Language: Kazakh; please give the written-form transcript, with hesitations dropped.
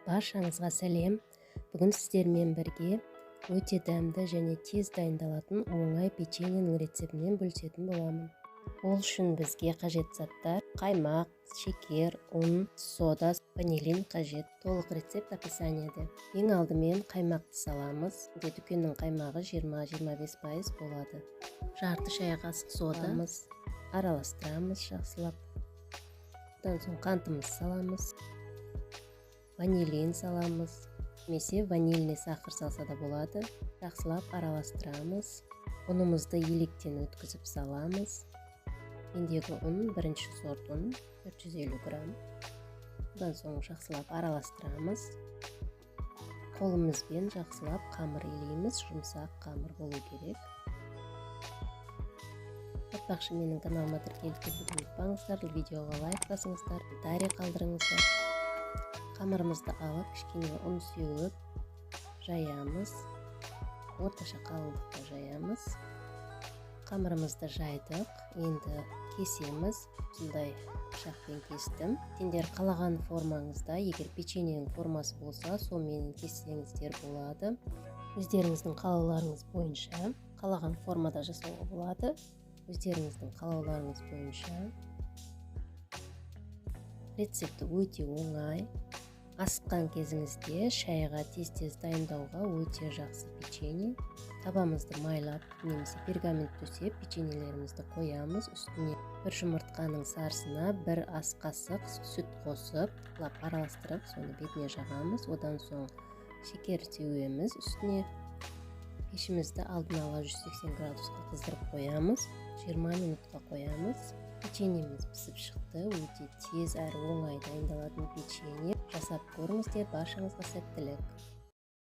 Баршаңызға сәлем. Бүгін сіздермен бірге өте дәмді және тез дайындалатын оңай печеньенің рецептімен бөлісетін боламын. Ол үшін бізге қажет заттар: қаймақ, шекер, ұн, сода, ванилин қажет. Толық рецепт описаниеде. Ең алдымен қаймақты саламыз. Дүкеннің қаймағы 20-25% болады. Жарты шай қасық содамыз, араластырамыз жақсылап. Одан соң қантымыз саламыз. Ванилин саламыз. Немесе ванильный сахар салса да болады. Жақсылап араластырамыз. Ұнымызды електен өткізіп саламыз. Мендегі ұн бірінші сорт ұн 450 грамм. Одан соң жақсылап араластырамыз. Қолымызбен жақсылап қамыр илейміз. Жұмсақ қамыр болу керек. Айтпақшы, менің каналыма тіркелуді ұмытпаңыздар, видеоға лайк басыңыздар, комментарий қалдырыңыздар. Қамырымызды алып, кішкене ұн сеуіп жаямыз. Орташа қалыңдықта жаямыз. Қамырымызды жайдық. Енді кесеміз. Сондай пышақпен кестім. Сендер қалаған формаңызда, егер печеньенің формасы болса, сонымен кессеңіздер болады. Өздеріңіздің қалауларыңыз бойынша қалаған формада жасауға болады. Өздеріңіздің қалауларыңыз бойынша. Рецепті өте оңай. Асыққан кезіңізде шайға тез-тез дайындауға өте жақсы печенье. Табамызды майлап, немесе пергамент төсеп, печеньелерімізді қоямыз. Үстіне бір жұмыртқаның сарысына бір ас қасық сүт қосып, араластырып, соны бетіне жағамыз. Одан соң шекер сеуеміз үстіне. Пешімізді алдын ала 180 градусқа қыздырып қоямыз. 20 минутқа қоямыз. Печеньеміз пісіп шықты. Өте тез әрі оңай дайындалатын печенье. Жасап көріңіздер, баршаңызға сәттілік.